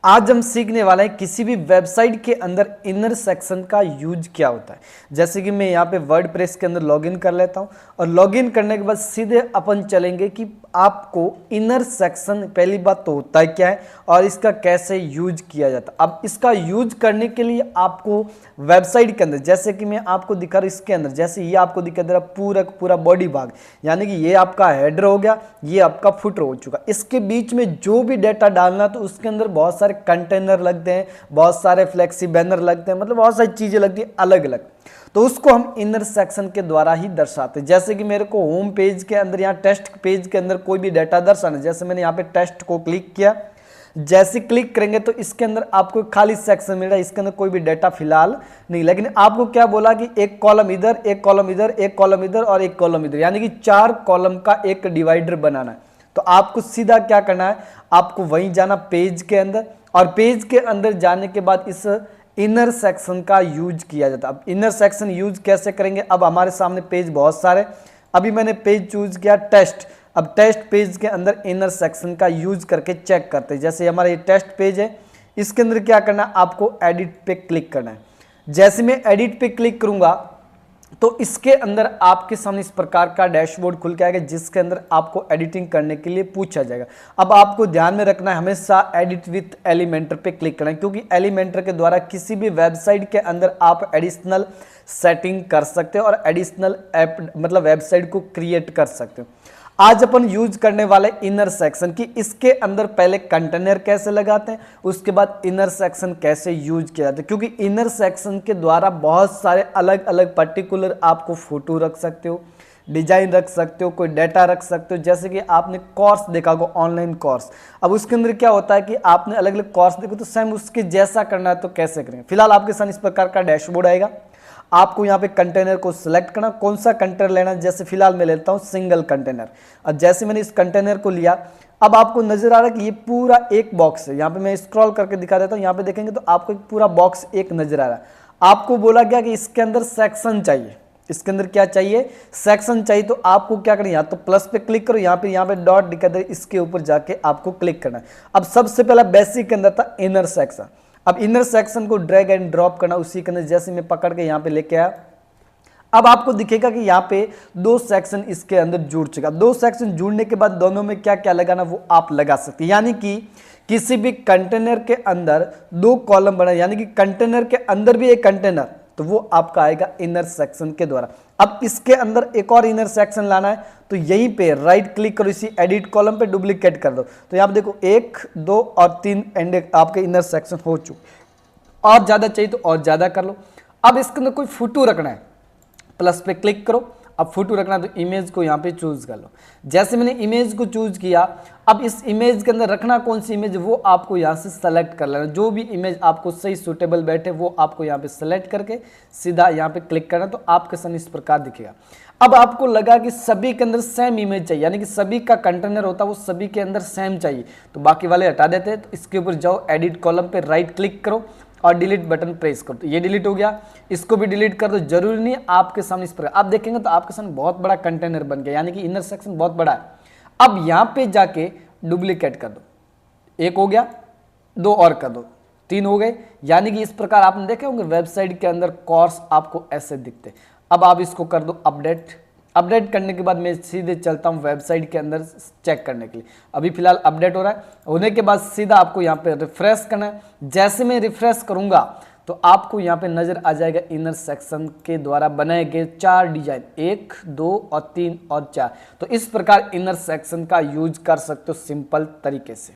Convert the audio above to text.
आज हम सीखने वाले हैं किसी भी वेबसाइट के अंदर इनर सेक्शन का यूज क्या होता है। जैसे कि मैं यहाँ पे वर्डप्रेस के अंदर लॉगिन कर लेता हूँ और लॉगिन करने के बाद सीधे अपन चलेंगे कि आपको इनर सेक्शन पहली बात तो होता है क्या है और इसका कैसे यूज किया जाता है। अब इसका यूज करने के लिए आपको वेबसाइट के अंदर, जैसे कि मैं आपको दिखा रहा हूँ इसके अंदर, जैसे ये आपको दिखा दे रहा पूरा पूरा बॉडी भाग, यानी कि ये आपका हेडर हो गया, ये आपका फुटर हो चुका। इसके बीच में जो भी डेटा डालना तो उसके अंदर बहुत सारे कंटेनर लगते हैं, बहुत सारे फ्लेक्सी बैनर लगते हैं, मतलब बहुत सारी चीजें लगती हैं अलग अलग। तो उसको हम इनर सेक्शन के द्वारा ही दर्शाते हैं। जैसे कि मेरे को होम पेज के अंदर, यहाँ टेस्ट पेज के अंदर कोई भी डेटा दर्शाना, जैसे मैंने यहाँ पे टेस्ट को क्लिक किया, जैसे क्लिक करेंगे तो इसके अंदर आपको खाली सेक्शन मिल रहा है, इसके अंदर कोई भी डेटा फिलहाल नहीं। लेकिन आपको क्या बोला कि एक कॉलम इधर, एक कॉलम इधर, एक कॉलम इधर और एक कॉलम इधर, यानी कि 4 कॉलम का एक डिवाइडर बनाना है। तो आपको सीधा क्या करना है, आपको वहीं जाना पेज के अंदर, और पेज के अंदर जाने के बाद इस इनर सेक्शन का यूज किया जाता है। अब इनर सेक्शन यूज कैसे करेंगे, अब हमारे सामने पेज बहुत सारे, अभी मैंने पेज चूज किया टेस्ट। अब टेस्ट पेज के अंदर इनर सेक्शन का यूज करके चेक करते हैं। जैसे हमारा ये टेस्ट पेज है, इसके अंदर क्या करना है, आपको एडिट पे क्लिक करना है। जैसे मैं एडिट पे क्लिक करूंगा तो इसके अंदर आपके सामने इस प्रकार का डैशबोर्ड खुल के आएगा, जिसके अंदर आपको एडिटिंग करने के लिए पूछा जाएगा। अब आपको ध्यान में रखना है, हमेशा एडिट विथ एलिमेंटर पे क्लिक करना है, क्योंकि एलिमेंटर के द्वारा किसी भी वेबसाइट के अंदर आप एडिशनल सेटिंग कर सकते हो और एडिशनल ऐप मतलब वेबसाइट को क्रिएट कर सकते हो। आज अपन यूज करने वाले इनर सेक्शन की, इसके अंदर पहले कंटेनर कैसे लगाते हैं, उसके बाद इनर सेक्शन कैसे यूज किया जाता है। क्योंकि इनर सेक्शन के द्वारा बहुत सारे अलग अलग पर्टिकुलर आपको फोटो रख सकते हो, डिजाइन रख सकते हो, कोई डाटा रख सकते हो। जैसे कि आपने कोर्स देखा होगा, ऑनलाइन कोर्स, अब उसके अंदर क्या होता है कि आपने अलग अलग कोर्स देखो तो सेम उसके जैसा करना है तो कैसे करेंगे। फिलहाल आपके साथ इस प्रकार का डैशबोर्ड आएगा, आपको यहाँ पे कंटेनर को सिलेक्ट करना, कौन सा कंटेनर लेना है। जैसे फिलहाल मैं लेता हूँ सिंगल कंटेनर, और जैसे मैंने इस कंटेनर को लिया, अब आपको नजर आ रहा है कि ये पूरा एक बॉक्स है। यहाँ पे मैं स्क्रॉल करके दिखा देता हूँ, यहाँ पे देखेंगे तो आपको एक पूरा बॉक्स एक नजर आ रहा है। आपको बोला गया कि इसके अंदर सेक्शन चाहिए, इसके अंदर क्या चाहिए, सेक्शन चाहिए। तो आपको क्या करना है, यहाँ तो प्लस पे क्लिक करो, यहाँ पे डॉट दिखा दे, इसके ऊपर जाके आपको क्लिक करना है। अब सबसे पहला बेसिक के अंदर था इनर सेक्शन। अब इनर सेक्शन को ड्रैग एंड ड्रॉप करना, उसी के अंदर जैसे मैं पकड़ के यहाँ पे लेके आया, अब आपको दिखेगा कि यहाँ पे 2 सेक्शन इसके अंदर जुड़ चुका। 2 सेक्शन जुड़ने के बाद दोनों में क्या क्या लगाना वो आप लगा सकते हैं। यानी कि किसी भी कंटेनर के अंदर 2 कॉलम बना, यानी कि कंटेनर के अंदर भी एक कंटेनर, तो वो आपका आएगा इनर सेक्शन के द्वारा। अब इसके अंदर एक और इनर सेक्शन लाना है तो यहीं पे राइट क्लिक करो, इसी एडिट कॉलम पे डुप्लीकेट कर दो। तो यहाँ पे देखो 1, 2 और 3 एंड आपके इनर सेक्शन हो चुके। और ज्यादा चाहिए तो और ज्यादा कर लो। अब इसके अंदर कोई फोटो रखना है, प्लस पे क्लिक करो। अब फोटो रखना तो इमेज को यहाँ पे चूज कर लो। जैसे मैंने इमेज को चूज किया, अब इस इमेज के अंदर रखना कौन सी इमेज, वो आपको यहाँ से सेलेक्ट कर लेना। जो भी इमेज आपको सही सूटेबल बैठे वो आपको यहाँ पे सेलेक्ट करके सीधा यहाँ पे क्लिक करना, तो आपके सामने इस प्रकार दिखेगा। अब आपको लगा कि सभी के अंदर सेम इमेज चाहिए, यानी कि सभी का कंटेनर होता है वो सभी के अंदर सेम चाहिए, तो बाकी वाले हटा देते हैं। तो इसके ऊपर जाओ, एडिट कॉलम पे राइट क्लिक करो और डिलीट बटन प्रेस करो, तो ये डिलीट हो गया। इसको भी डिलीट कर दो, जरूरी नहीं आपके सामने इस प्रकार आप देखेंगे तो आपके सामने बहुत बड़ा कंटेनर बन गया, यानी कि इनर सेक्शन बहुत बड़ा है। अब यहाँ पे जाके डुप्लीकेट कर दो, 1 हो गया, 2 और कर दो, 3 हो गए। यानी कि इस प्रकार आपने देखे होंगे वेबसाइट के अंदर कोर्स आपको ऐसे दिखते। अब आप इसको कर दो अपडेट। अपडेट करने के बाद मैं सीधे चलता हूं वेबसाइट के अंदर चेक करने के लिए। अभी फिलहाल अपडेट हो रहा है, होने के बाद सीधा आपको यहाँ पे रिफ्रेश करना है। जैसे मैं रिफ्रेश करूंगा तो आपको यहाँ पे नजर आ जाएगा इनर सेक्शन के द्वारा बनाए गए 4 डिजाइन, 1, 2 और 3 और 4। तो इस प्रकार इनर सेक्शन का यूज कर सकते हो सिंपल तरीके से।